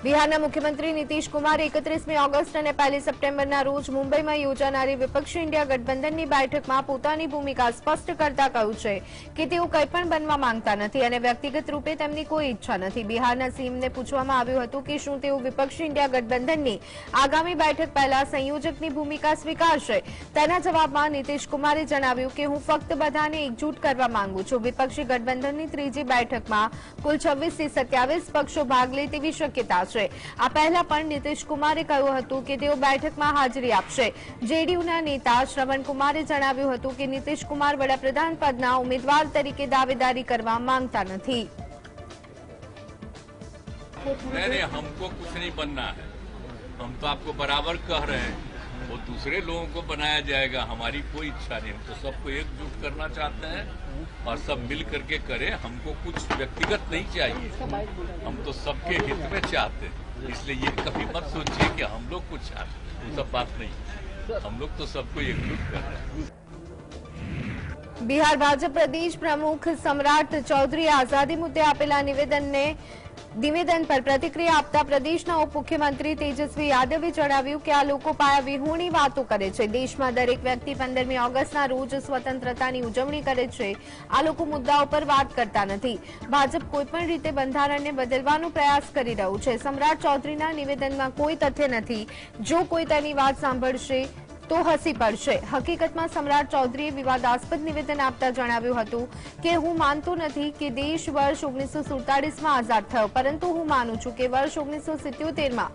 બિહારના મુખ્યમંત્રી નીતિશ કુમારે 31મી ઓગસ્ટ અને 1 સપ્ટેમ્બરના રોજ મુંબઈમાં યોજાનારી વિપક્ષી ઇન્ડિયા ગઠબંધનની બેઠકમાં પોતાની ભૂમિકા સ્પષ્ટ કરતા કહ્યું છે કે તેઓ કંઈપણ બનવા માંગતા નથી અને વ્યક્તિગત રૂપે તેમની કોઈ ઈચ્છા નથી। બિહારના સીએમને પૂછવામાં આવ્યું હતું કે શું તેઓ વિપક્ષી ઇન્ડિયા ગઠબંધનની આગામી બેઠક પહેલા સંયોજકની ભૂમિકા સ્વીકારશે। તેના જવાબમાં નીતિશ કુમારે જણાવ્યું કે હું ફક્ત બધાને એકજૂટ કરવા માંગુ છું। વિપક્ષી ગઠબંધનની ત્રીજી બેઠકમાં કુલ 26 થી 27 પક્ષો ભાગ લે તેવી શક્યતા છે। આ પહેલા પણ નીતિશ કુમારે કહ્યું હતું કે તેઓ બેઠકમાં હાજરી આપશે। જેડીયુના નેતા શ્રવણ કુમારે જણાવ્યું હતું કે નીતિશ કુમાર વડાપ્રધાન પદના ઉમેદવાર તરીકે દાવેદારી કરવા માંગતા નથી। नहीं, हमको कुछ नहीं बनना है। हम तो आपको बराबर कह रहे हैं, वो दूसरे लोगों को बनाया जाएगा। हमारी कोई इच्छा नहीं। हम तो सबको एकजुट करना चाहते हैं और सब मिल करके करें। हमको कुछ व्यक्तिगत नहीं चाहिए, हम तो सबके हित में चाहते हैं। इसलिए ये कभी मत सोचिए कि हम लोग कुछ चाहते हैं, वो सब बात नहीं। हम लोग तो सबको एकजुट कर रहे हैं। બિહાર ભાજપ પ્રદેશ પ્રમુખ સમ્રાટ ચૌધરીએ આઝાદી મુદ્દે આપેલા નિવેદન પર પ્રતિક્રિયા આપતા પ્રદેશના ઉપમુખ્યમંત્રી તેજસ્વી યાદવે જણાવ્યું કે આ લોકો પાયાવિહોણી વાતો કરે છે। દેશમાં દરેક વ્યક્તિ 15મી ઓગસ્ટના રોજ સ્વતંત્રતાની ઉજવણી કરે છે। આ લોકો મુદ્દાઓ પર વાત કરતા નથી। ભાજપ કોઈપણ રીતે બંધારણને બદલવાનો પ્રયાસ કરી રહ્યું છે। સમ્રાટ ચૌધરીના નિવેદનમાં કોઈ તથ્ય નથી। જો કોઈ તેની વાત સાંભળશે તો હસી પડશે। હકીકતમાં સમ્રાટ ચૌધરીએ વિવાદાસ્પદ નિવેદન આપતા જણાવ્યું હતું કે હું માનતો નથી કે દેશ વર્ષ 1947માં આઝાદ થયો, પરંતુ હું માનું છું કે વર્ષ 1977માં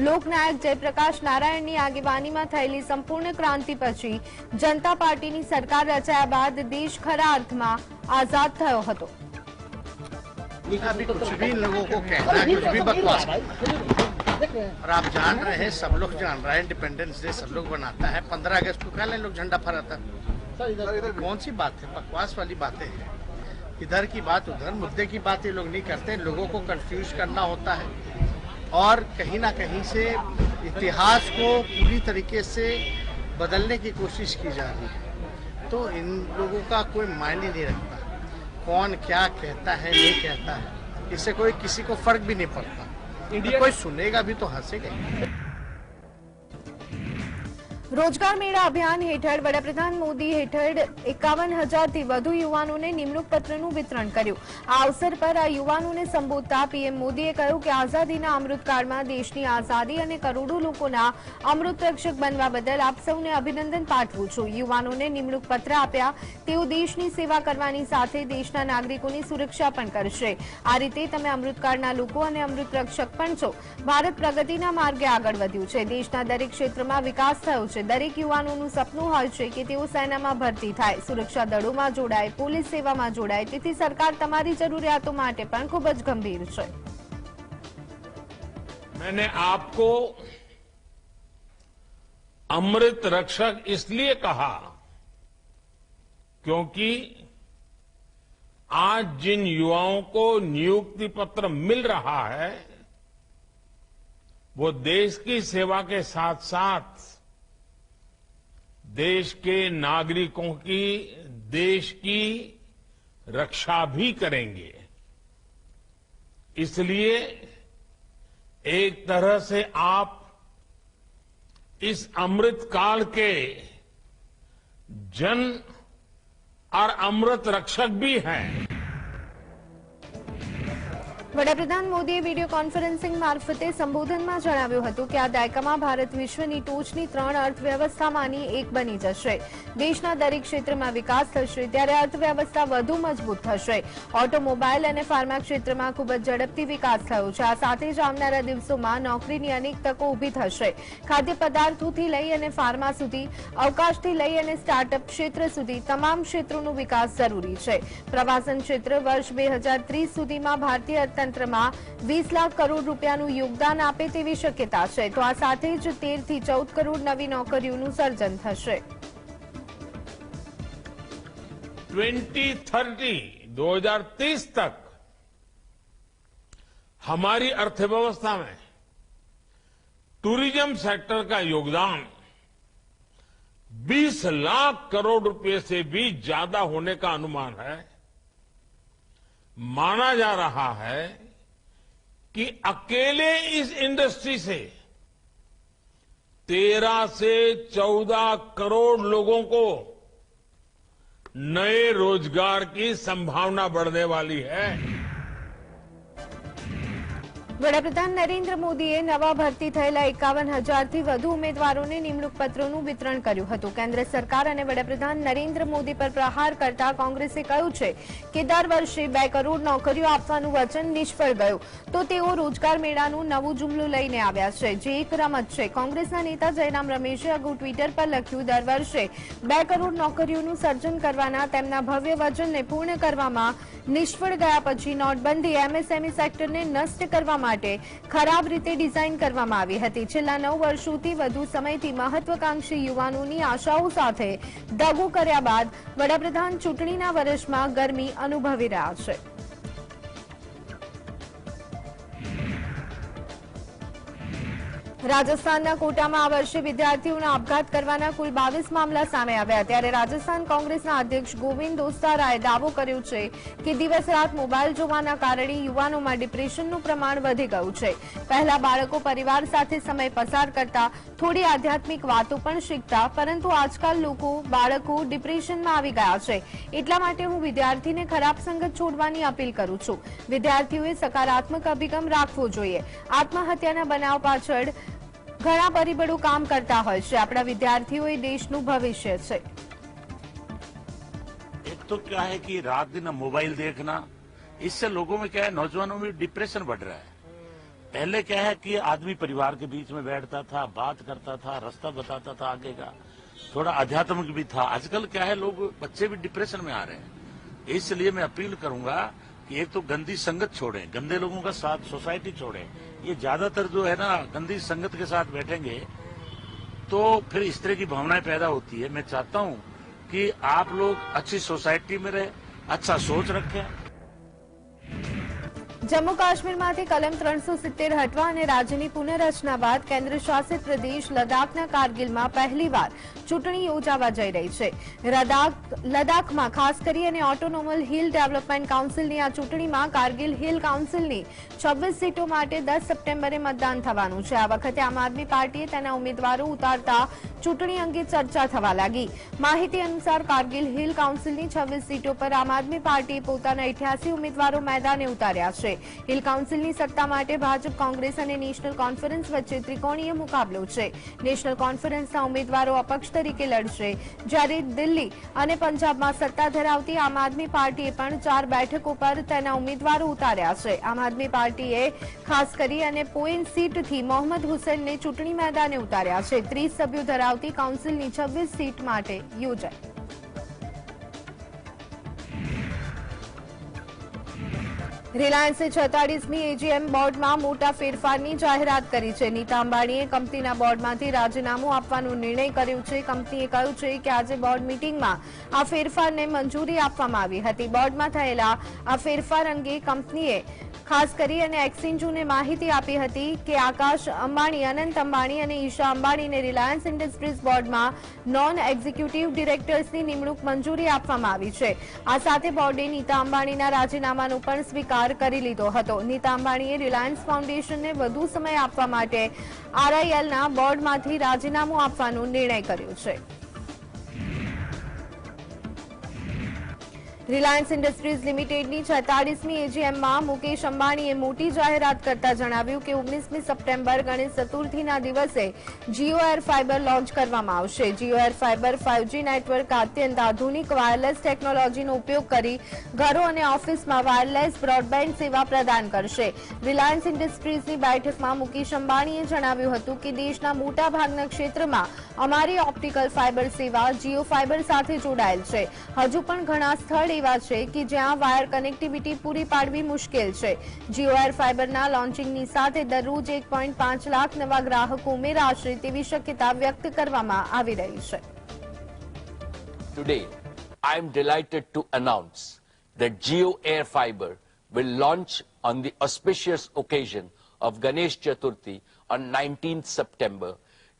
લોકનાયક જયપ્રકાશ નારાયણની આગેવાનીમાં થયેલી સંપૂર્ણ ક્રાંતિ પછી જનતા પાર્ટીની સરકાર રચાયા બાદ દેશ ખરા અર્થમાં આઝાદ થયો હતો। कुछ भी लोगों को कहना कुछ भी बकवास और आप जान रहे हैं, सब लोग जान रहे हैं, इंडिपेंडेंस डे सब लोग बनाता है। 15 अगस्त को क्या लोग झंडा फहराता है। कौन सी बात है, बकवास वाली बातें हैं। इधर की बात उधर, मुद्दे की बात ये लोग नहीं करते। लोगों को कंफ्यूज करना होता है और कहीं ना कहीं से इतिहास को पूरी तरीके से बदलने की कोशिश की जा रही है। तो इन लोगों का कोई मायने नहीं रखता कौन क्या कहता है नहीं कहता है। इससे कोई किसी को फर्क भी नहीं पड़ता। कोई सुनेगा भी तो हंसेगा। રોજગાર મેળા અભિયાન હેઠળ વડાપ્રધાન મોદી હેઠળ 51,000થી વધુ યુવાનોને નિમણૂક પત્રનું વિતરણ કર્યું। આ અવસર પર આ યુવાનોને સંબોધતા પીએમ મોદીએ કહ્યું કે આઝાદીના અમૃતકાળમાં દેશની આઝાદી અને કરોડો લોકોના અમૃત રક્ષક બનવા બદલ આપ સૌને અભિનંદન પાઠવું છું। યુવાનોને નિમણૂક પત્ર આપ્યા, તેઓ દેશની સેવા કરવાની સાથે દેશના નાગરિકોની સુરક્ષા પણ કરશે। આ રીતે તમે અમૃતકાળના લોકો અને અમૃત રક્ષક પણ છો। ભારત પ્રગતિના માર્ગે આગળ વધ્યું છે। દેશના દરેક ક્ષેત્રમાં વિકાસ થયો છે। દરેક યુવાનોનું સપનું હોય છે કે તેઓ સેનામાં ભરતી થાય, સુરક્ષા દળોમાં જોડાય, પોલીસ સેવામાં જોડાય। તેથી સરકાર તમારી જરૂરિયાતો માટે પણ ખૂબ જ ગંભીર છે। मैंने आपको अमृत रक्षक इसलिए कहा क्योंकि आज जिन युवाओं को नियुक्ति पत्र मिल रहा है वो देश की सेवा के साथ साथ देश के नागरिकों की, देश की रक्षा भी करेंगे। इसलिए एक तरह से आप इस अमृत काल के जन और अमृत रक्षक भी हैं। વડાપ્રધાન મોદીએ વિડીયો કોન્ફરન્સિંગ મારફતે સંબોધનમાં જણાવ્યું હતું કે આ દાયકામાં ભારત વિશ્વની ટોચની 3 અર્થવ્યવસ્થામાંની એક બની જશે। દેશના દરેક ક્ષેત્રમાં વિકાસ થશે ત્યારે અર્થવ્યવસ્થા વધુ મજબૂત થશે। ઓટોમોબાઈલ અને ફાર્મા ક્ષેત્રમાં ખૂબ જ ઝડપથી વિકાસ થયો છે। આ સાથે જ આવનારા દિવસોમાં નોકરીની અનેક તકો ઊભી થશે। ખાદ્ય પદાર્થોથી લઈ અને ફાર્મા સુધી, અવકાશથી લઈ અને સ્ટાર્ટઅપ ક્ષેત્ર સુધી તમામ ક્ષેત્રોનો વિકાસ જરૂરી છે। પ્રવાસન ક્ષેત્ર વર્ષ 2030 સુધીમાં ભારતીય તંત્રમાં 20 લાખ કરોડ રૂપિયાનું યોગદાન આપે તેવી શક્યતા છે। તો આ સાથે જ 13 થી 14 કરોડ નવી નોકરીઓનું સર્જન થશે। 2030 तक हमारी अर्थव्यवस्था में टूरिज्म सेक्टर का योगदान 20 लाख करोड़ रुपए से भी ज्यादा होने का अनुमान है। माना जा रहा है कि अकेले इस इंडस्ट्री से 13 से 14 करोड़ लोगों को नए रोजगार की संभावना बढ़ने वाली है। વડાપ્રધાન નરેન્દ્ર મોદીએ નવા ભરતી થયેલા 51,000થી વધુ ઉમેદવારોને નિમણૂક પત્રોનું વિતરણ કર્યું હતું. કેન્દ્ર સરકાર અને વડાપ્રધાન નરેન્દ્ર મોદી પર પ્રહાર કરતા કોંગ્રેસે કહ્યું છે કે દર વર્ષે 2 કરોડ નોકરીઓ આપવાનું વચન નિષ્ફળ ગયું, તો તેઓ રોજગાર મેળાનું નવું જુમલું લઈને આવ્યા છે, જે એક રમત છે. કોંગ્રેસના નેતા જયરામ રમેશે અગાઉ ટ્વિટર પર લખ્યું, દર વર્ષે 2 કરોડ નોકરીઓનું સર્જન કરવાના તેમના ભવ્ય વચનને પૂર્ણ કરવામાં નિષ્ફળ ગયા પછી નોટબંધી એમએસએમઈ સેક્ટરને નષ્ટ કરવા માટે ખરાબ રીતે ડિઝાઇન કરવામાં આવી હતી. છેલ્લા 9 વર્ષોથી વધુ સમયથી મહત્વાકાંક્ષી યુવાનોની આશાઓ સાથે દગો કર્યા બાદ વડાપ્રધાન ચૂંટણીના વર્ષમાં ગરમી અનુભવી રહ્યા છે. રાજસ્થાનના કોટામાં આ વર્ષે વિદ્યાર્થીઓના આપઘાત કરવાના કુલ 22 મામલા સામે આવ્યા. ત્યારે રાજસ્થાન કોંગ્રેસના અધ્યક્ષ ગોવિંદ દોસ્તારાએ દાવો કર્યો છે કે દિવસ રાત મોબાઈલ જોવાના કારણે યુવાનોમાં ડિપ્રેશનનું પ્રમાણ વધી ગયું છે. પહેલા બાળકો પરિવાર સાથે સમય પસાર કરતા, થોડી આધ્યાત્મિક વાતો પણ શીખતા, પરંતુ આજકાલ બાળકો ડિપ્રેશનમાં આવી ગયા છે. એટલા માટે હું વિદ્યાર્થીને ખરાબ સંગત છોડવાની અપીલ કરું છું. વિદ્યાર્થીઓએ સકારાત્મક અભિગમ રાખવો જોઈએ. આત્મહત્યાના બનાવ પાછળ ઘણા પરિબળો કામ करता હોય છે. આપણા વિદ્યાર્થીઓ એ દેશનું ભવિષ્ય છે. एक तो क्या है कि रात दिन मोबाइल देखना, इससे लोगों में क्या है, नौजवानों में डिप्रेशन बढ़ रहा है. पहले क्या है कि आदमी परिवार के बीच में बैठता था, बात करता था, रास्ता बताता था आगे का, थोड़ा आध्यात्मिक भी था. आजकल क्या है, लोग बच्चे भी डिप्रेशन में आ रहे हैं. इसलिए मैं अपील करूंगा कि एक तो गंदी संगत छोड़ें, गंदे लोगों का साथ सोसाइटी छोड़ें. ये ज्यादातर जो है ना गंदी संगत के साथ बैठेंगे तो फिर इस तरह की भावनाएं पैदा होती है. मैं चाहता हूं कि आप लोग अच्छी सोसाइटी में रहे, अच्छा सोच रखें. જમ્મુ કાશ્મીરમાંથી કલમ 370 હટવા અને રાજ્યની પુનઃરચના બાદ કેન્દ્ર શાસિત પ્રદેશ લદ્દાખના કારગિલમાં પહેલીવાર ચૂંટણી યોજાવા જઈ રહી છે. લદ્દાખમાં ખાસ કરી અને ઓટોનોમલ હિલ ડેવલપમેન્ટ કાઉન્સિલની આ ચૂંટણીમાં કારગિલ હિલ કાઉન્સિલની 26 સીટો માટે 10 સપ્ટેમ્બરે મતદાન થવાનું છે. આ વખતે આમ આદમી પાર્ટીએ તેના ઉમેદવારો ઉતારતા ચૂંટણી અંગે ચર્ચા થવા લાગી. માહિતી અનુસાર કારગિલ હિલ કાઉન્સિલની 26 સીટો પર આમ આદમી પાર્ટીએ પોતાના 88 ઉમેદવારો મેદાને ઉતાર્યા છે. હિલ કાઉન્સિલની સત્તા માટે ભાજપ, કોંગ્રેસ અને નેશનલ કોન્ફરન્સ વચ્ચે ત્રિકોણીય મુકાબલો છે. નેશનલ કોન્ફરન્સના ઉમેદવારો અપક્ષ તરીકે લડશે, જ્યારે દિલ્હી અને પંજાબમાં સત્તા ધરાવતી આમ આદમી પાર્ટીએ પણ 4 બેઠકો પર તેના ઉમેદવારો ઉતાર્યા છે. આમ આદમી પાર્ટીએ ખાસ કરી અને પોઈન સીટથી મોહમ્મદ હુસૈનને ચૂંટણી મેદાને ઉતાર્યા છે. 30 સભ્યો ધરાવતી કાઉન્સિલની 26 સીટ માટે યોજાઈ. રિલાયન્સે 46મી એજીએમ બોર્ડમાં મોટા ફેરફારની જાહેરાત કરી છે. નીતા અંબાણીએ કંપનીના બોર્ડમાંથી રાજીનામું આપવાનો નિર્ણય કર્યો છે. કંપનીએ કહ્યું છે કે આજે બોર્ડ મીટિંગમાં આ ફેરફારને મંજૂરી આપવામાં આવી હતી. બોર્ડમાં થયેલા આ ફેરફાર અંગે કંપનીએ ખાસ કરી અને એક્સચેન્જોને માહિતી આપી હતી કે આકાશ અંબાણી, અનંત અંબાણી અને ઈશા અંબાણીને રિલાયન્સ ઇન્ડસ્ટ્રીઝ બોર્ડમાં નોન એક્ઝિક્યુટિવ ડિરેક્ટર્સની નિમણૂક મંજૂરી આપવામાં આવી છે. આ સાથે બોર્ડે નીતા અંબાણીના રાજીનામાનો પણ સ્વીકાર કરી લીધો હતો. નીતા અંબાણીએ રિલાયન્સ ફાઉન્ડેશનને વધુ સમય આપવા માટે આરઆઈએલના બોર્ડમાંથી રાજીનામું આપવાનો નિર્ણય કર્યો છે. રિલાયન્સ ઇન્ડસ્ટ્રીઝ લિમિટેડની 46મી એજીએમમાં મુકેશ અંબાણીએ મોટી જાહેરાત કરતા જણાવ્યું કે 19મી સપ્ટેમ્બર ગણેશ ચતુર્થીના દિવસે જીઓ એર ફાઇબર લોન્ચ કરવામાં આવશે. Jio air fibre 5G network અત્યંત આધુનિક વાયરલેસ ટેકનોલોજીનો ઉપયોગ કરી ઘરો અને ઓફિસમાં વાયરલેસ બ્રોડબેન્ડ સેવા પ્રદાન કરશે. રિલાયન્સ ઇન્ડસ્ટ્રીઝની બેઠકમાં મુકેશ અંબાણીએ જણાવ્યું હતું કે દેશના મોટા ભાગના ક્ષેત્રમાં અમારી ઓપ્ટિકલ ફાઇબર સેવા જીઓ ફાઇબર સાથે જોડાયેલ છે. હજુ પણ ઘણા સ્થળ એવા છે કે જ્યાં વાયર કનેક્ટિવિટી પૂરી પાડવી મુશ્કેલ છે. જીઓ એર ફાઇબરના લોન્ચિંગની સાથે દરરોજ 1.5 લાખ નવા ગ્રાહકો ઉમેરાશે તેવી શક્યતા વ્યક્ત કરવામાં આવી રહી છે. Today, I am delighted to announce that Jio Air Fiber will launch on the auspicious occasion of Ganesh Chaturthi on 19th September,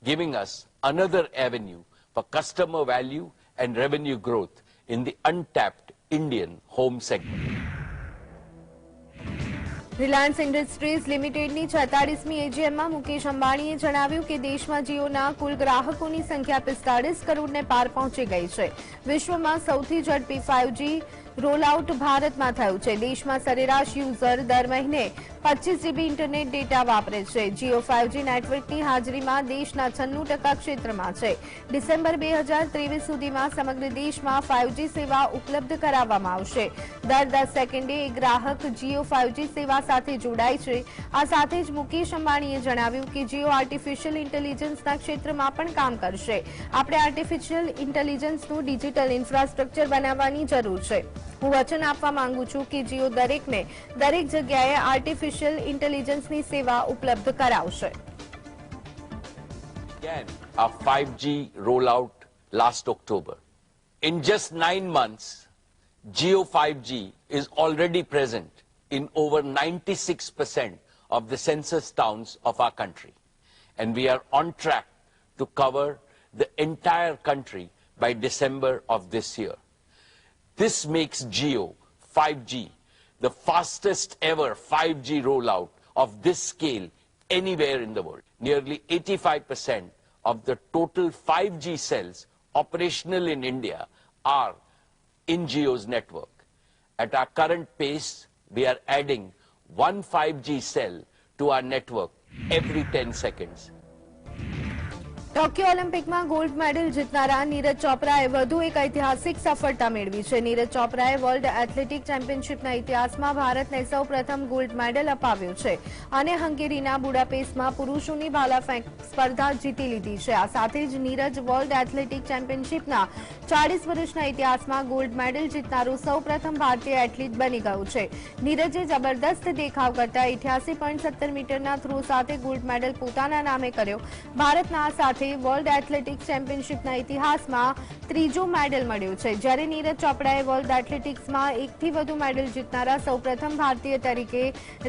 giving us another avenue for customer value and revenue growth in the untapped Indian home segment. Reliance Industries લિમિટેડની 46મી એજીએમમાં મુકેશ અંબાણીએ જણાવ્યું કે દેશમાં જીઓના કુલ ગ્રાહકોની સંખ્યા 45 કરોડને પાર પહોંચી ગઈ છે. વિશ્વમાં સૌથી ઝડપી 5G રોલઆઉટ ભારતમાં થયું છે. દેશમાં સરેરાશ યુઝર દર મહિને 25 GB ઇન્ટરનેટ ડેટા વાપરે છે. જીઓ 5G નેટવર્કની હાજરીમાં દેશના 96% ક્ષેત્રમાં છે. ડિસેમ્બર 2023 સુધીમાં સમગ્ર દેશમાં 5G સેવા ઉપલબ્ધ કરાવવામાં આવશે. દર 10 સેકન્ડે એક ગ્રાહક જીઓ 5G સેવા સાથે જોડાય છે. આ સાથે જ મુકેશ અંબાણીએ જણાવ્યું કે જીઓ આર્ટિફિશિયલ ઇન્ટેલિજન્સના ક્ષેત્રમાં પણ કામ કરશે. આપણે આર્ટિફિશિયલ ઇન્ટેલિજન્સનું ડિજિટલ ઇન્ફ્રાસ્ટ્રક્ચર બનાવવાની જરૂર છે. હું વચન આપવા માંગુ છું કે જીઓ દરેકને દરેક જગ્યાએ આર્ટિફિશિયલ ઇન્ટેલિજન્સની સેવા ઉપલબ્ધ કરાવશે. Again, our 5G rollout last October. In just 9 months, Jio 5G is already present in over 96% of the census towns of our country. And we are on track to cover the entire country by December of this year. This makes Jio 5G the fastest ever 5G rollout of this scale anywhere in the world. Nearly 85% of the total 5G cells operational in India are in Jio's network. At our current pace, we are adding one 5G cell to our network every 10 seconds. Tokyo ઓલિમ્પિકમાં gold medal જીતનારા નીરજ ચોપરાએ વધુ એક ઐતિહાસિક સફળતા મેળવી છે. નીરજ ચોપરાએ વર્લ્ડ એથ્લેટિક ચેમ્પિયનશિપના ઇતિહાસમાં ભારતને સૌપ્રથમ ગોલ્ડ મેડલ અપાવ્યો છે અને હંગેરીના બુડાપેસ્ટમાં પુરુષોની ભાલા ફેંક સ્પર્ધા જીતી લીધી છે. આ સાથે જ નીરજ વર્લ્ડ એથ્લેટિક ચેમ્પિયનશિપના 40 વર્ષના ઇતિહાસમાં ગોલ્ડ મેડલ જીતનારું સૌપ્રથમ ભારતીય એથ્લીટ બની ગયું છે. નીરજે જબરદસ્ત દેખાવ કરતા 88.70 મીટરના થ્રો સાથે ગોલ્ડ મેડલ પોતાના નામે કર્યો. ભારતના સાથે વર્લ્ડ એથ્લેટિક્સ ચેમ્પિયનશિપના ઇતિહાસમાં ત્રીજો મેડલ મળ્યો છે. જ્યારે નીરજ ચોપડાએ વર્લ્ડ એથ્લેટિક્સમાં એકથી વધુ મેડલ જીતનારા સૌપ્રથમ ભારતીય તરીકે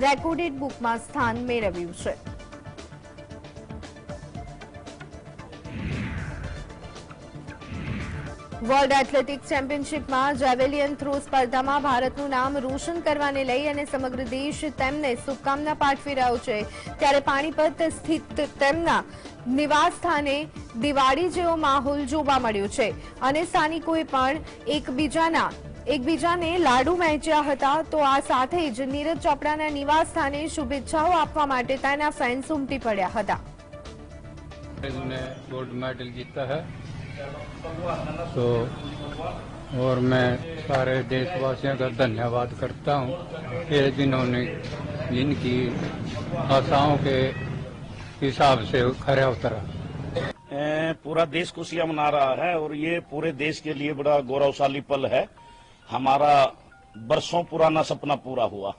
રેકોર્ડેડ બુકમાં સ્થાન મેળવ્યું છે. વર્લ્ડ એથ્લેટિક્સ ચેમ્પિયનશિપમાં જેવેલિયન થ્રો સ્પર્ધામાં ભારતનું નામ રોશન કરવાને લઈ અને સમગ્ર દેશ તેમને શુભકામના પાઠવી રહ્યો છે. ત્યારે પાણીપત સ્થિત તેમના નિવાસ સ્થાને દિવાળી જેવો માહોલ જોવા મળ્યો છે અને સ્થાનિકોએ પણ એકબીજાને લાડુ વહેંચ્યા હતા. તો આ સાથે જ નીરજ ચોપડાના નિવાસ સ્થાને શુભેચ્છાઓ આપવા માટે તેના ફેન્સ ઉમટી પડ્યા હતા. गोल्ड मेडल जीता है तो और मैं सारे देशवासियों का धन्यवाद करता हूँ कि जिन्होंने जिनकी आशाओं के हिसाब से खरा उतरा. पूरा देश खुशियां मना रहा है और ये पूरे देश के लिए बड़ा गौरवशाली पल है. हमारा बरसों पुराना सपना पूरा हुआ.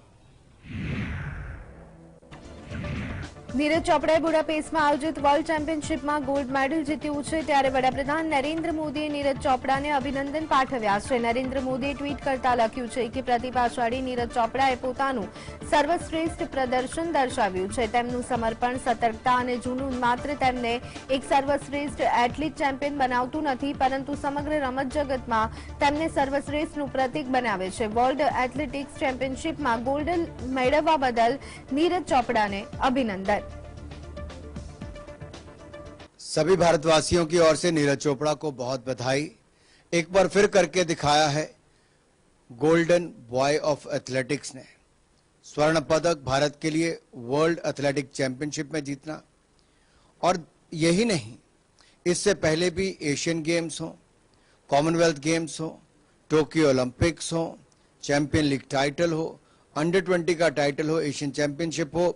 નીરજ ચોપડાએ બુડાપેસ્ટમાં આયોજિત વર્લ્ડ ચેમ્પિયનશિપમાં ગોલ્ડ મેડલ જીત્યું છે. ત્યારે વડાપ્રધાન નરેન્દ્ર મોદીએ નીરજ ચોપડાને અભિનંદન પાઠવ્યા છે. નરેન્દ્ર મોદીએ ટ્વીટ કરતા લખ્યું છે કે પ્રતિભાશાળી નીરજ ચોપડાએ પોતાનું સર્વશ્રેષ્ઠ પ્રદર્શન દર્શાવ્યું છે. તેમનું સમર્પણ, સતર્કતા અને જુનૂન માત્ર તેમને એક સર્વશ્રેષ્ઠ એથ્લીટ ચેમ્પિયન બનાવતું નથી, પરંતુ સમગ્ર રમત જગતમાં તેમને સર્વશ્રેષ્ઠનું પ્રતીક બનાવે છે. વર્લ્ડ એથ્લેટિક્સ ચેમ્પિયનશિપમાં ગોલ્ડ મેળવવા બદલ નીરજ ચોપડાને અભિનંદન. सभी भारतवासियों की ओर से नीरज चोपड़ा को बहुत बधाई. एक बार फिर करके दिखाया है गोल्डन बॉय ऑफ एथलेटिक्स ने. स्वर्ण पदक भारत के लिए वर्ल्ड एथलेटिक चैंपियनशिप में जीतना, और यही नहीं, इससे पहले भी एशियन गेम्स हो, कॉमनवेल्थ गेम्स हो, टोक्यो ओलंपिक्स हो, चैंपियन लीग टाइटल हो, अंडर 20 का टाइटल हो, एशियन चैंपियनशिप हो,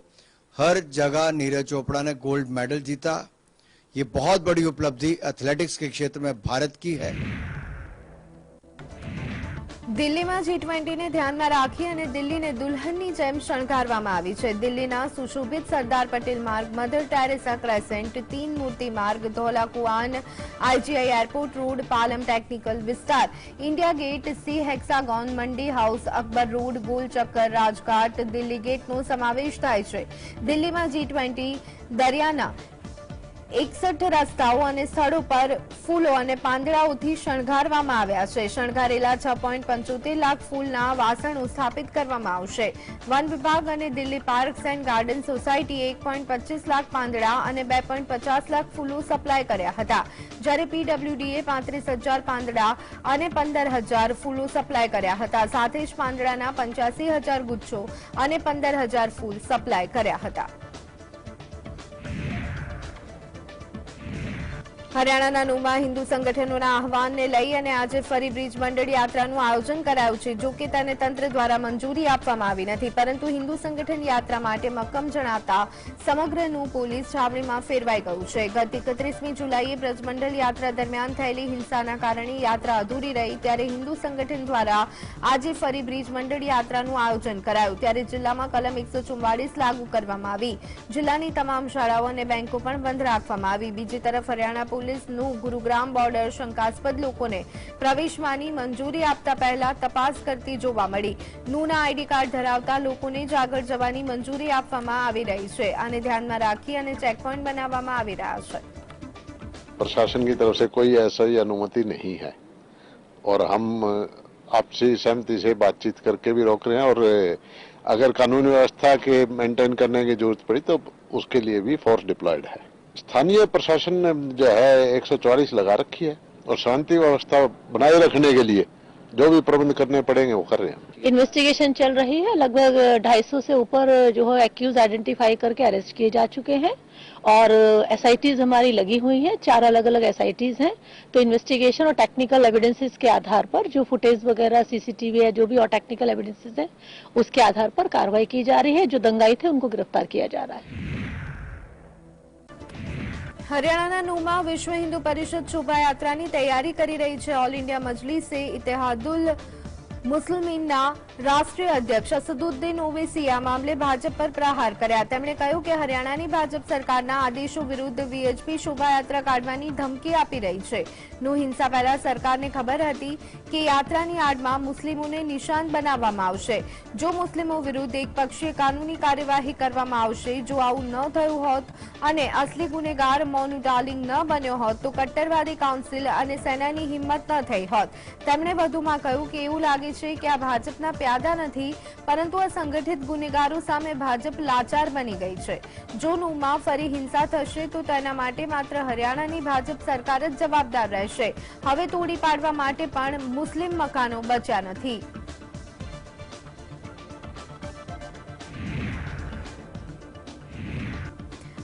हर जगह नीरज चोपड़ा ने गोल्ड मेडल जीता. ये बहुत बड़ी उपलब्धि एथलेटिक्स के क्षेत्र में भारत की है. દિલ્હીમાં G20ને ધ્યાનમાં રાખી અને દિલ્હીને દુલ્હનની જેમ શણગારવામાં આવી છે. દિલ્હીના સુશોભિત સરદાર પટેલ માર્ગ, mother Teresa crescent, Teen Murti Marg, Dhaula Kuan, IGI Airport Road, Palam technical વિસ્તાર, India Gate, C Hexagon, Mandi House, Akbar Road, Gol Chakkar, Rajghat, Delhi ગેટનો સમાવેશ થાય છે. દિલ્હીમાં G20 દરિયાના 61 રસ્તાઓ અને સ્થળો પર ફૂલો અને પાંદડાઓથી શણગારવામાં આવ્યા છે. શણગારેલા 6.75 લાખ ફૂલના વાસણો સ્થાપિત કરવામાં આવશે. વન વિભાગ અને દિલ્હી પાર્ક્સ એન્ડ ગાર્ડન સોસાયટીએ 1.25 લાખ પાંદડા અને 2.50 લાખ ફૂલો સપ્લાય કર્યા હતા, જ્યારે પીડબ્લ્યુડીએ 35,000 પાંદડા અને 15,000 ફૂલો સપ્લાય કર્યા હતા. સાથે જ પાંદડાના 85,000 ગુચ્છો અને 15,000 ફૂલ સપ્લાય કર્યા હતા. હરિયાણાના નુમાં હિન્દુ સંગઠનોના આહવાનને લઈ અને આજે ફરી બ્રિજ મંડળ યાત્રાનું આયોજન કરાયું છે. જો કે તેને તંત્ર દ્વારા મંજૂરી આપવામાં આવી નથી, પરંતુ હિન્દુ સંગઠન યાત્રા માટે મક્કમ જણાતા સમગ્રનું પોલીસ છાવણીમાં ફેરવાઈ ગયું છે. ગત 31મી જુલાઈએ બ્રજમંડળ યાત્રા દરમિયાન થયેલી હિંસાના કારણે યાત્રા અધૂરી રહી, ત્યારે હિન્દુ સંગઠન દ્વારા આજે ફરી બ્રિજ મંડળ યાત્રાનું આયોજન કરાયું. ત્યારે જિલ્લામાં કલમ 144 લાગુ કરવામાં આવી. જિલ્લાની તમામ શાળાઓ અને બેંકો પણ બંધ રાખવામાં આવી. બીજી તરફ હરિયાણા પોલીસનું ગુરુગ્રામ બોર્ડર શંકાસ્પદ લોકોને પ્રવેશવાની મંજૂરી આપતા પહેલા તપાસ કરતી જોવા મળી. નુના આઈડી કાર્ડ ધરાવતા લોકોને જ આગળ જવાની મંજૂરી આપવામાં આવી રહી છે. આને ધ્યાનમાં રાખી અને ચેકપોइंट બનાવવામાં આવી રહ્યા છે. प्रशासन की तरफ से कोई ऐसी अनुमति नहीं है और हम आपसी सहमति से बातचीत करके भी रोक रहे हैं, और अगर कानून व्यवस्था के मेंटेन करने की जरूरत पड़ी तो उसके लिए भी फोर्स डिप्लॉयड है. स्थानीय प्रशासन ने जो है 144 लगा रखी है और शांति व्यवस्था बनाए रखने के लिए जो भी प्रबंध करने पड़ेंगे वो कर रहे हैं. इन्वेस्टिगेशन चल रही है. लगभग 250 से ऊपर जो है एक्यूज आइडेंटिफाई करके अरेस्ट किए जा चुके हैं और एसआईटीज हमारी लगी हुई हैं. 4 अलग अलग एसआईटीज हैं. तो इन्वेस्टिगेशन और टेक्निकल एविडेंसेस के आधार पर जो फुटेज वगैरह सीसीटीवी है, जो भी और टेक्निकल एविडेंसेस है, उसके आधार पर कार्रवाई की जा रही है. जो दंगाई थे उनको गिरफ्तार किया जा रहा है. હરિયાણાના નુમાં વિશ્વ હિન્દુ પરિષદ શોભાયાત્રાની તૈયારી કરી રહી છે. ઓલ ઇન્ડિયા મજલિસે ઇત્તેહાદુલ મુસ્લિમીનના રાષ્ટ્રીય અધ્યક્ષ અસદુદ્દીન ઓવૈસીએ આ મામલે ભાજપ પર પ્રહાર કર્યા. તેમણે કહ્યું કે હરિયાણાની ભાજપ સરકારના આદેશો વિરુદ્ધ વીએચપી શોભાયાત્રા કાઢવાની ધમકી આપી રહી છે. નું હિંસા પહેલા સરકારને ખબર હતી કે યાત્રાની આડમાં મુસ્લિમોને નિશાન બનાવવામાં આવશે. જો મુસ્લિમો વિરુદ્ધ એકપક્ષીય કાનૂની કાર્યવાહી કરવામાં આવશે. જો આવું ન થયું હોત અને અસલી ગુનેગાર મોનુ ડાર્લિંગ ન બન્યો હોત તો કટ્ટરવાદી કાઉન્સિલ અને સેનાની હિંમત ન થઈ હોત. તેમણે વધુમાં કહ્યું કે એવું લાગે છે કે આ ભાજપના પ્યાદા નથી, પરંતુ આ સંગઠિત ગુનેગારો સામે ભાજપ લાચાર બની ગઈ છે. જો નુમાં ફરી હિંસા થશે તો તેના માટે માત્ર હરિયાણાની ભાજપ સરકાર જ જવાબદાર રહેશે. હવે તોડી પાડવા માટે પણ મુસ્લિમ મકાનો બચ્યા નથી.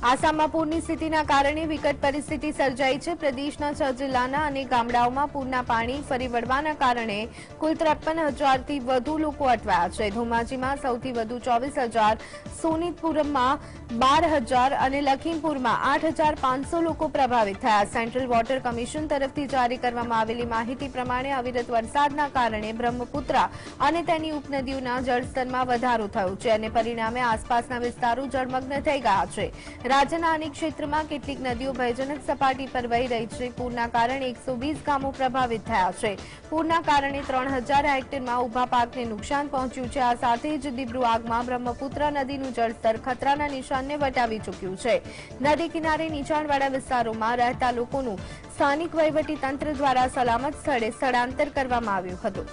આસામમાં પૂરની સ્થિતિના કારણે વિકટ પરિસ્થિતિ સર્જાઈ છે. પ્રદેશના 6 જિલ્લાના અને ગામડાઓમાં પૂરના પાણી ફરી વળવાના કારણે કુલ 53,000થી વધુ લોકો અટવાયા છે. ધોમાજીમાં સૌથી વધુ 24,000, સોનિતપુરમમાં 12,000 અને લખીમપુરમાં 8,500 લોકો પ્રભાવિત થયા. સેન્ટ્રલ વોટર કમિશન તરફથી જારી કરવામાં આવેલી માહિતી પ્રમાણે અવિરત વરસાદના કારણે બ્રહ્મપુત્રા અને તેની ઉપનદીઓના જળસ્તરમાં વધારો થયો છે અને પરિણામે આસપાસના વિસ્તારો જળમગ્ન થઈ ગયા છે. રાજ્યના અનેક ક્ષેત્રમાં કેટલીક નદીઓ ભયજનક સપાટી પર વહી રહી છે. પૂરના કારણે 120 ગામો પ્રભાવિત થયા છે. પૂરના કારણે 3,000 હેક્ટરમાં ઉભા પાકને નુકસાન પહોંચ્યું છે. આ સાથે જ દિબ્રુઆગમાં બ્રહ્મપુત્રા નદીનું જળસ્તર ખતરાના નિશાનને વટાવી ચૂક્યું છે. નદી કિનારે નીચાણવાળા વિસ્તારોમાં રહેતા લોકોનું સ્થાનિક વહીવટી તંત્ર દ્વારા સલામત સ્થળે સ્થળાંતર કરવામાં આવ્યું હતું.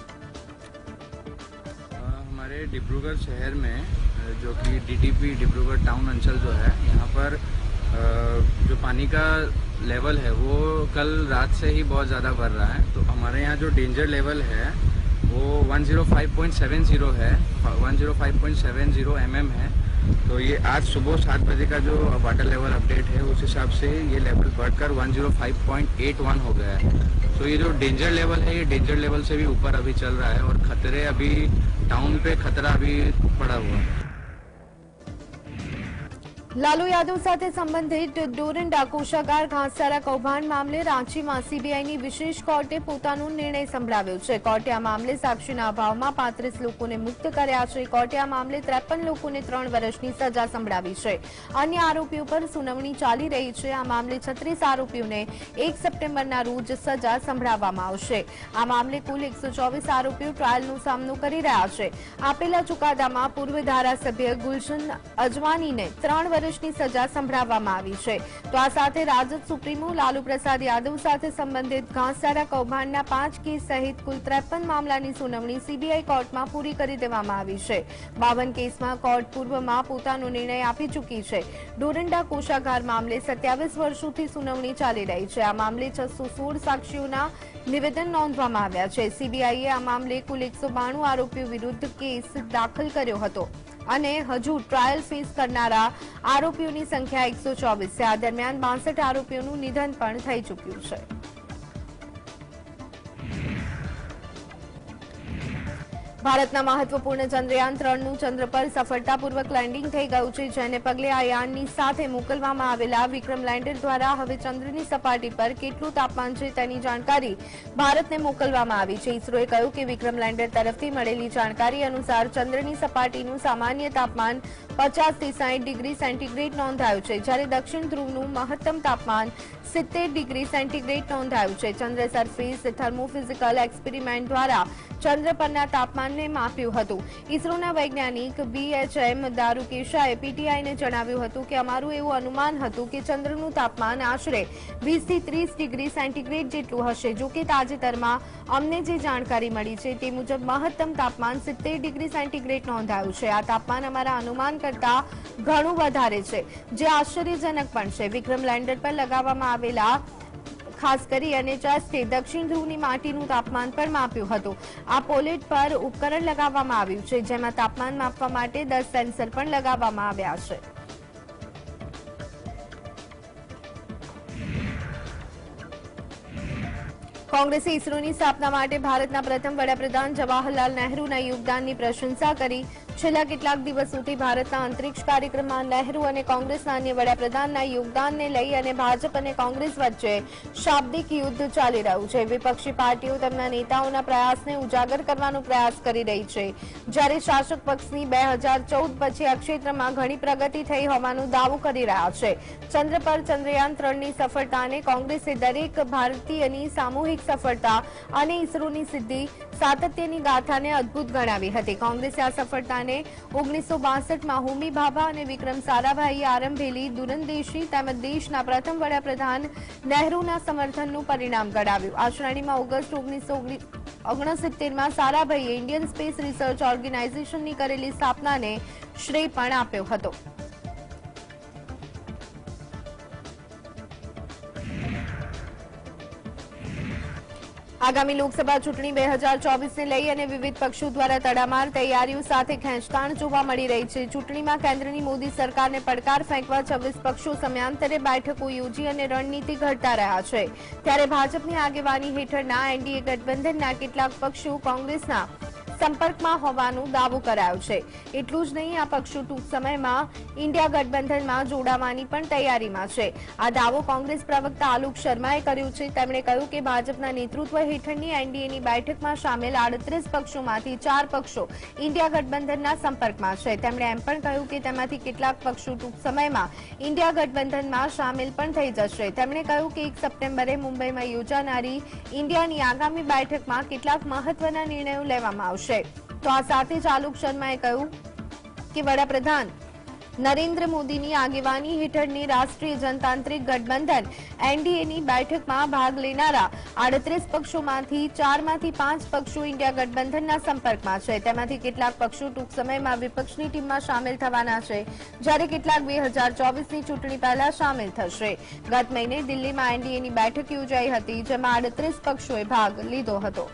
हमारे डिब्रूगढ़ शहर में जो कि डीटीपी डिब्रूगढ़ टाउन अंचल जो है, यहाँ पर जो पानी का लेवल है वो कल रात से ही बहुत ज़्यादा बढ़ रहा है. तो हमारे यहाँ जो डेंजर लेवल है वो 105.70 है, 105.70 mm है. तो ये आज सुबह 7 बजे का जो वाटर लेवल अपडेट है उस हिसाब से ये लेवल बढ़कर 105.81 हो गया है. तो ये जो डेंजर लेवल है ये डेंजर लेवल से भी ऊपर अभी चल रहा है और खतरे अभी टाउन पे खतरा अभी पड़ा हुआ है. લાલુ યાદવ સાથે સંબંધિત ડોરંડા કોષાગાર ઘાસચારા કૌભાંડ મામલે રાંચીમાં સીબીઆઈની વિશેષ કોર્ટે પોતાનો નિર્ણય સંભળાવ્યો છે. કોર્ટે આ મામલે સાક્ષીના અભાવમાં 35 લોકોને મુક્ત કર્યા છે. કોર્ટે આ મામલે 53 લોકોને 3 વર્ષની સજા સંભળાવી છે. અન્ય આરોપીઓ પર સુનાવણી ચાલી રહી છે. આ મામલે 36 આરોપીઓને 1 સપ્ટેમ્બરના રોજ સજા સંભળાવવામાં આવશે. આ મામલે કુલ 124 આરોપીઓ ટ્રાયલનો સામનો કરી રહ્યા છે. આપેલા ચુકાદામાં પૂર્વ ધારાસભ્ય ગુલશન અજવાનીને 3 વર્ષ વર્ષની સજા સંભળાવવામાં આવી છે। તો આ સાથે રાજદ સુપ્રીમો લાલુ પ્રસાદ યાદવ સાથે સંબંધિત ઘાસચારા કૌભાંડના 5 કેસ સહિત કુલ 53 મામલાની સુનાવણી સીબીઆઈ કોર્ટમાં પૂરી કરી દેવામાં આવી છે। 52 કેસમાં કોર્ટ પૂર્વમાં પોતાનો નિર્ણય આપી ચૂકી છે। ડોરંડા કોષાગાર મામલે 27 વર્ષોથી સુનાવણી ચાલી રહી છે। આ મામલે 616 સાક્ષીઓના નિવેદન નોંધવામાં આવ્યા છે। સીબીઆઈએ આ મામલે કુલ 192 આરોપીઓ વિરુદ્ધ કેસ દાખલ કર્યો હતો અને હજુ ટ્રાયલ ફેસ કરનારા આરોપીઓની સંખ્યા 124 છે। આ દરમિયાન 62 આરોપીઓનું નિધન પણ થઈ ચૂક્યું છે। ભારતના મહત્વપૂર્ણ ચંદ્રયાન 3નું ચંદ્ર પર સફળતાપૂર્વક લેન્ડિંગ થઈ ગયું છે, જેને પગલે આ યાનની સાથે મોકલવામાં આવેલા વિક્રમ લેન્ડર દ્વારા હવે ચંદ્રની સપાટી પર કેટલું તાપમાન છે તેની જાણકારી ભારતને મોકલવામાં આવી છે। ઇસરોએ કહ્યું કે વિક્રમ લેન્ડર તરફથી મળેલી જાણકારી અનુસાર ચંદ્રની સપાટીનું સામાન્ય તાપમાન 50 થી 60 ડિગ્રી સેન્ટીગ્રેડ નોંધાયું છે, જ્યારે દક્ષિણ ધ્રુવનું મહત્તમ તાપમાન 70 ડિગ્રી સેન્ટીગ્રેડ નોંધાયું છે। ચંદ્ર સરફેસ થર્મોફિઝિકલ એક્સપેરિમેન્ટ દ્વારા ચંદ્ર પરના તાપમાનને માપ્યું હતું। ઇસરોના વૈજ્ઞાનિક BHM દારુકેશાએ પીટીઆઈને જણાવ્યું હતું કે અમારું એવું અનુમાન હતું કે ચંદ્રનું તાપમાન આશરે 20 થી 30 ડિગ્રી સેન્ટીગ્રેડ જેટલું હશે। જો કે તાજેતરમાં અમને જે જાણકારી મળી છે તે મુજબ મહત્તમ તાપમાન 70 ડિગ્રી સેન્ટીગ્રેડ નોંધાયું છે। આ તાપમાન અમારા અનુમાન કરતા ઘણું વધારે છે, જે આશ્ચર્યજનક પણ છે। વિક્રમ લેન્ડર પર લગાવવામાં આવેલા ખાસ કરી NHSથી દક્ષિણ ધ્રુવની માટીનું તાપમાન પણ માપ્યું હતું। આ પોલેટ પર ઉપકરણ લગાવવામાં આવ્યું છે, જેમાં તાપમાન માપવા માટે 10 સેન્સર પણ લગાવવામાં આવ્યા છે। કોંગ્રેસે ઇસરોની સ્થાપના માટે ભારતના પ્રથમ વડાપ્રધાન જવાહરલાલ નહેરુના યોગદાનની પ્રશંસા કરી। છેલ્લા કેટલાક દિવસોથી ભારતના અંતરિક્ષ કાર્યક્રમમાં નહેરુ અને કોંગ્રેસના અન્ય વડાપ્રધાનના યોગદાનને લઈ અને ભાજપ અને કોંગ્રેસ વચ્ચે શાબ્દિક યુદ્ધ ચાલી રહ્યું છે। વિપક્ષી પાર્ટીઓ તેમના નેતાઓના પ્રયાસને ઉજાગર કરવાનો પ્રયાસ કરી રહી છે, જ્યારે શાસક પક્ષની 2014 પછી આ ક્ષેત્રમાં ઘણી પ્રગતિ થઈ હોવાનો દાવો કરી રહ્યા છે। ચંદ્ર પર ચંદ્રયાન 3ની સફળતાને કોંગ્રેસે દરેક ભારતીયની સામૂહિક સફળતા અને ઇસરોની સિદ્ધિ સાતત્યની ગાથાને અદભુત ગણાવી હતી। કોંગ્રેસે આ સફળતાને 1962માં હોમી ભાભા અને વિક્રમ સારાભાઈએ આરંભેલી દૂરંદેશી તેમજ દેશના પ્રથમ વડાપ્રધાન નહેરુના સમર્થનનું પરિણામ ગણાવ્યું। આ શ્રેણીમાં ઓગસ્ટ 1969માં સારાભાઈએ ઇન્ડિયન સ્પેસ રિસર્ચ ઓર્ગેનાઇઝેશનની કરેલી સ્થાપનાને શ્રેય પણ આપ્યો હતો। આગામી લોકસભા ચૂંટણી 2024ને લઈ અને વિવિધ પક્ષો દ્વારા તડામાર તૈયારીઓ સાથે ખેંચતાણ જોવા મળી રહી છે। ચૂંટણીમાં કેન્દ્રની મોદી સરકારને પડકાર ફેંકવા 26 પક્ષો સમયાંતરે બેઠકો યોજી અને રણનીતિ ઘડતા રહ્યા છે, ત્યારે ભાજપની આગેવાની હેઠળના એનડીએ ગઠબંધનના કેટલાક પક્ષો કોંગ્રેસના સંપર્કમાં હોવાનો દાવો કરાયો છે। એટલું જ નહીં, આ પક્ષો ટૂંક સમયમાં ઇન્ડિયા ગઠબંધનમાં જોડાવાની પણ તૈયારીમાં છે। આ દાવો કોંગ્રેસ પ્રવક્તા આલોક શર્માએ કર્યો છે। તેમણે કહ્યું કે ભાજપના નેતૃત્વ હેઠળની એનડીએની બેઠકમાં સામેલ 38 પક્ષોમાંથી 4 પક્ષો ઇન્ડિયા ગઠબંધનના સંપર્કમાં છે। તેમણે એમ પણ કહ્યું કે તેમાંથી કેટલાક પક્ષો ટૂંક સમયમાં ઇન્ડિયા ગઠબંધનમાં સામેલ પણ થઈ જશે। તેમણે કહ્યું કે 1 સપ્ટેમ્બરે મુંબઈમાં યોજાનારી ઇન્ડિયાની આગામી બેઠકમાં કેટલાક મહત્વના નિર્ણયો લેવામાં આવશે। તો આ સાથે જ આલોક શર્માએ કહ્યું કે વડાપ્રધાન નરેન્દ્ર મોદીની આગેવાની હેઠળની રાષ્ટ્રીય જનતાંત્રિક ગઠબંધન એનડીએની બેઠકમાં ભાગ લેનારા 38 પક્ષોમાંથી 4માંથી 5 પક્ષો ઇન્ડિયા ગઠબંધનના સંપર્કમાં છે। તેમાંથી કેટલાક પક્ષો ટૂંક સમયમાં વિપક્ષની ટીમમાં સામેલ થવાના છે, જ્યારે કેટલાક 2024ની ચૂંટણી પહેલા સામેલ થશે। ગત મહિને દિલ્હીમાં એનડીએની બેઠક યોજાઈ હતી, જેમાં 38 પક્ષોએ ભાગ લીધો હતો।